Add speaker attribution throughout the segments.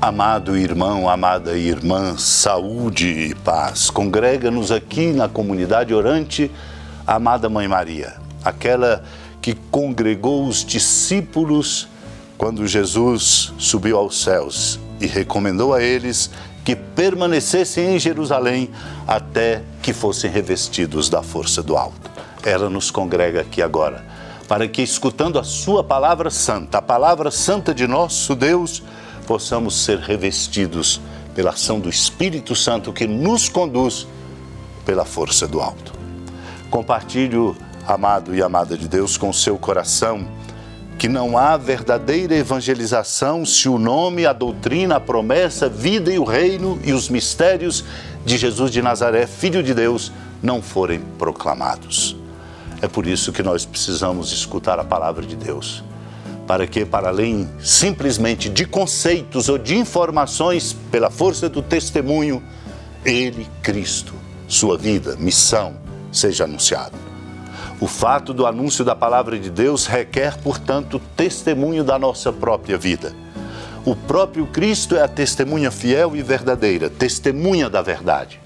Speaker 1: Amado irmão, amada irmã, saúde e paz. Congrega-nos aqui na comunidade orante, amada Mãe Maria, aquela que congregou os discípulos quando Jesus subiu aos céus e recomendou a eles que permanecessem em Jerusalém até que fossem revestidos da força do alto. Ela nos congrega aqui agora, para que, escutando a sua palavra santa, a palavra santa de nosso Deus, possamos ser revestidos pela ação do Espírito Santo que nos conduz pela força do alto. Compartilho, amado e amada de Deus, com seu coração que não há verdadeira evangelização se o nome, a doutrina, a promessa, a vida e o reino e os mistérios de Jesus de Nazaré, Filho de Deus, não forem proclamados. É por isso que nós precisamos escutar a palavra de Deus, para que, para além simplesmente de conceitos ou de informações, pela força do testemunho, Ele, Cristo, sua vida, missão, seja anunciado. O fato do anúncio da palavra de Deus requer, portanto, testemunho da nossa própria vida. O próprio Cristo é a testemunha fiel e verdadeira, testemunha da verdade.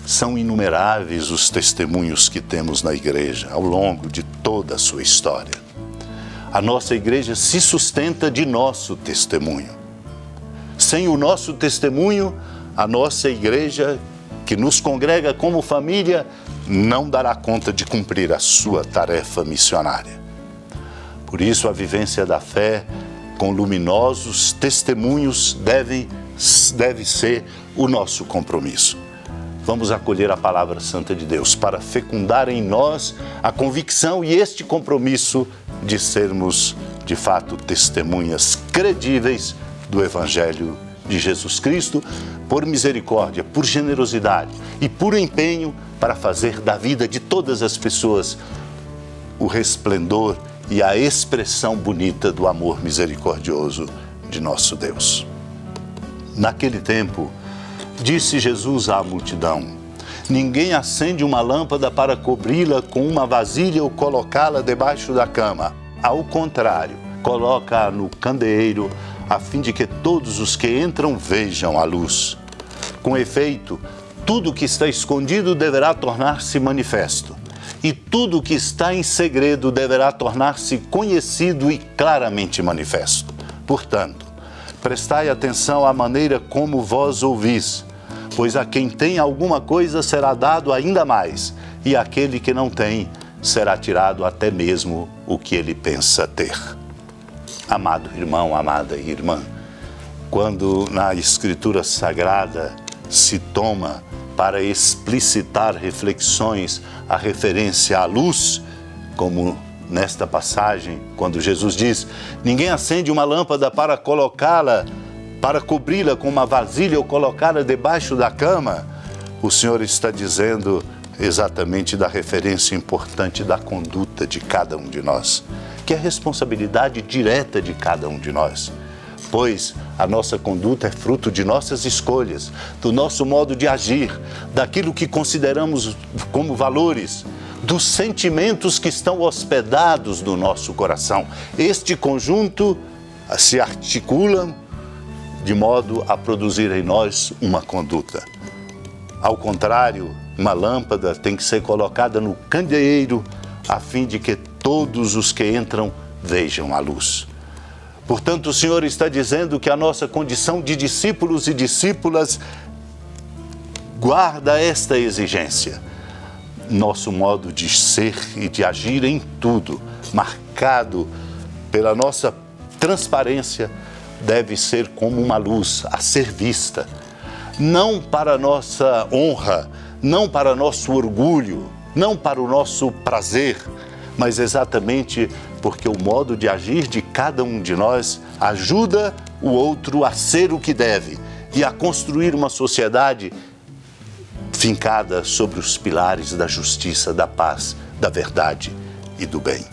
Speaker 1: São inumeráveis os testemunhos que temos na igreja ao longo de toda a sua história. A nossa igreja se sustenta de nosso testemunho. Sem o nosso testemunho, a nossa igreja, que nos congrega como família, não dará conta de cumprir a sua tarefa missionária. Por isso, a vivência da fé com luminosos testemunhos deve ser o nosso compromisso. Vamos acolher a palavra santa de Deus para fecundar em nós a convicção e este compromisso de sermos, de fato, testemunhas credíveis do Evangelho de Jesus Cristo, por misericórdia, por generosidade e por empenho para fazer da vida de todas as pessoas o resplendor e a expressão bonita do amor misericordioso de nosso Deus. Naquele tempo, disse Jesus à multidão: ninguém acende uma lâmpada para cobri-la com uma vasilha ou colocá-la debaixo da cama. Ao contrário, coloca-a no candeeiro, a fim de que todos os que entram vejam a luz. Com efeito, tudo que está escondido deverá tornar-se manifesto, e tudo que está em segredo deverá tornar-se conhecido e claramente manifesto. Portanto, prestai atenção à maneira como vós ouvis, pois a quem tem alguma coisa será dado ainda mais, e àquele que não tem será tirado até mesmo o que ele pensa ter. Amado irmão, amada irmã, quando na Escritura Sagrada se toma para explicitar reflexões a referência à luz, como nesta passagem, quando Jesus diz: ninguém acende uma lâmpada para colocá-la, para cobri-la com uma vasilha ou colocá-la debaixo da cama, o Senhor está dizendo exatamente da referência importante da conduta de cada um de nós, que é a responsabilidade direta de cada um de nós, pois a nossa conduta é fruto de nossas escolhas, do nosso modo de agir, daquilo que consideramos como valores, dos sentimentos que estão hospedados no nosso coração. Este conjunto se articula de modo a produzir em nós uma conduta. Ao contrário, uma lâmpada tem que ser colocada no candeeiro a fim de que todos os que entram vejam a luz. Portanto, o Senhor está dizendo que a nossa condição de discípulos e discípulas guarda esta exigência. Nosso modo de ser e de agir em tudo, marcado pela nossa transparência, deve ser como uma luz a ser vista, não para nossa honra, não para nosso orgulho, não para o nosso prazer, mas exatamente porque o modo de agir de cada um de nós ajuda o outro a ser o que deve e a construir uma sociedade fincada sobre os pilares da justiça, da paz, da verdade e do bem.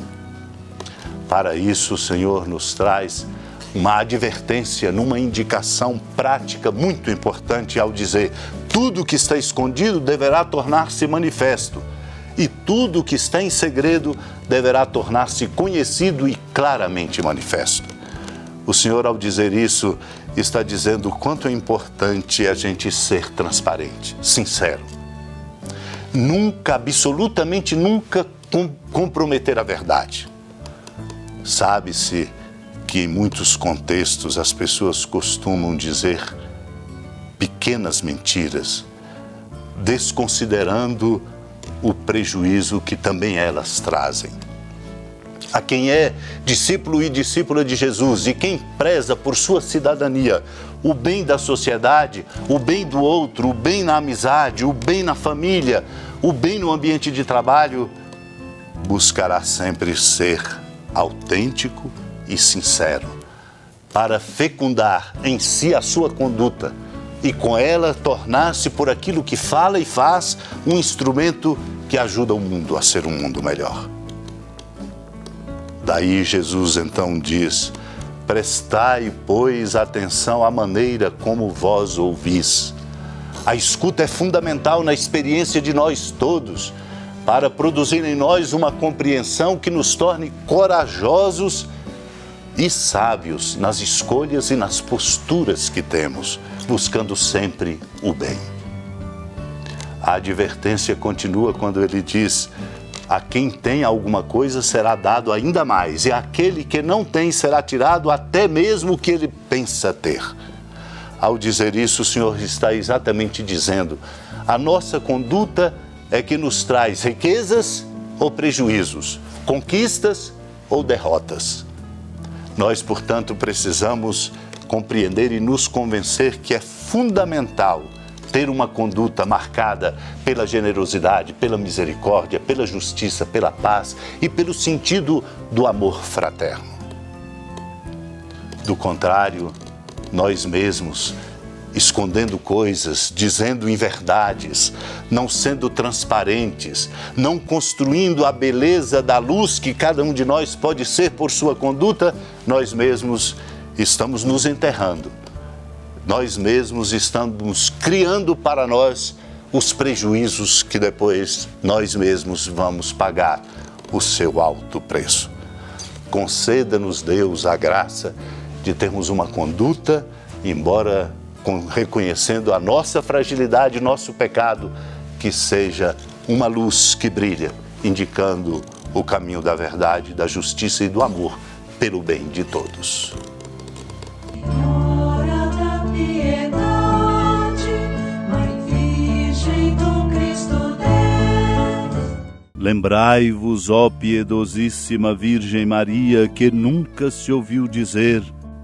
Speaker 1: Para isso, o Senhor nos traz uma advertência, numa indicação prática muito importante ao dizer: tudo que está escondido deverá tornar-se manifesto, e tudo que está em segredo deverá tornar-se conhecido e claramente manifesto. O Senhor, ao dizer isso, está dizendo o quanto é importante a gente ser transparente, sincero. Nunca, absolutamente nunca comprometer a verdade. Sabe-se que em muitos contextos as pessoas costumam dizer pequenas mentiras, desconsiderando o prejuízo que também elas trazem. A quem é discípulo e discípula de Jesus e quem preza por sua cidadania, o bem da sociedade, o bem do outro, o bem na amizade, o bem na família, o bem no ambiente de trabalho, buscará sempre ser autêntico e sincero, para fecundar em si a sua conduta e com ela tornar-se, por aquilo que fala e faz, um instrumento que ajuda o mundo a ser um mundo melhor. Daí Jesus então diz: prestai, pois, atenção à maneira como vós ouvis. A escuta é fundamental na experiência de nós todos, para produzir em nós uma compreensão que nos torne corajosos e sábios nas escolhas e nas posturas que temos, buscando sempre o bem. A advertência continua quando ele diz: a quem tem alguma coisa será dado ainda mais, e aquele que não tem será tirado até mesmo o que ele pensa ter. Ao dizer isso, o Senhor está exatamente dizendo: a nossa conduta é que nos traz riquezas ou prejuízos, conquistas ou derrotas. Nós, portanto, precisamos compreender e nos convencer que é fundamental ter uma conduta marcada pela generosidade, pela misericórdia, pela justiça, pela paz e pelo sentido do amor fraterno. Do contrário, nós mesmos, escondendo coisas, dizendo inverdades, não sendo transparentes, não construindo a beleza da luz que cada um de nós pode ser por sua conduta, nós mesmos estamos nos enterrando. Nós mesmos estamos criando para nós os prejuízos que depois nós mesmos vamos pagar o seu alto preço. Conceda-nos, Deus, a graça de termos uma conduta, embora reconhecendo a nossa fragilidade, nosso pecado, que seja uma luz que brilha, indicando o caminho da verdade, da justiça e do amor, pelo bem de todos.
Speaker 2: Lembrai-vos, ó piedosíssima Virgem Maria, que nunca se ouviu dizer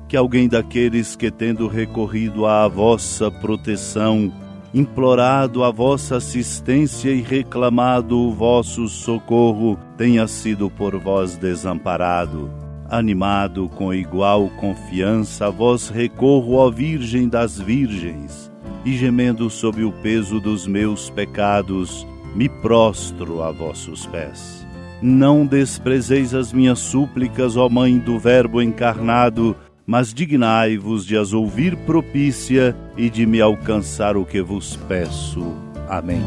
Speaker 2: que alguém daqueles que, tendo recorrido à vossa proteção, implorado a vossa assistência e reclamado o vosso socorro, tenha sido por vós desamparado. Animado com igual confiança, a vós recorro, ó Virgem das Virgens, e gemendo sob o peso dos meus pecados, me prostro a vossos pés. Não desprezeis as minhas súplicas, ó Mãe do Verbo encarnado, mas dignai-vos de as ouvir propícia e de me alcançar o que vos peço. Amém.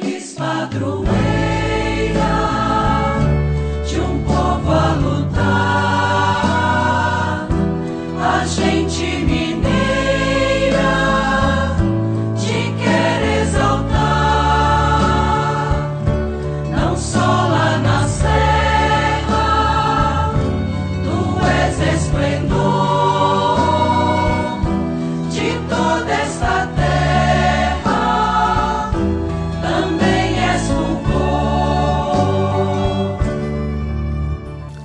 Speaker 3: Feliz padroeira de um povo a lutar, a gente mineira te quer exaltar, não só lá na serra, tu és esplendor de toda esta terra, também és fulgor.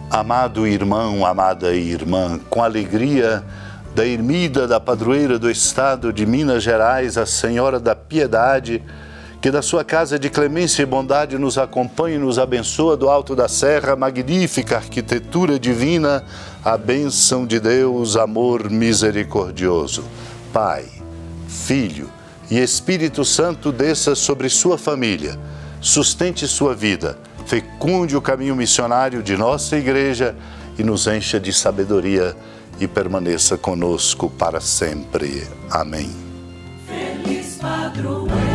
Speaker 1: Amado irmão, amada irmã, com alegria da ermida da padroeira do estado de Minas Gerais, a Senhora da Piedade, que da sua casa de clemência e bondade nos acompanhe e nos abençoa do alto da serra, magnífica arquitetura divina, a bênção de Deus, amor misericordioso. Pai, Filho e Espírito Santo desça sobre sua família, sustente sua vida, fecunde o caminho missionário de nossa igreja e nos encha de sabedoria e permaneça conosco para sempre. Amém.
Speaker 3: Feliz padroeira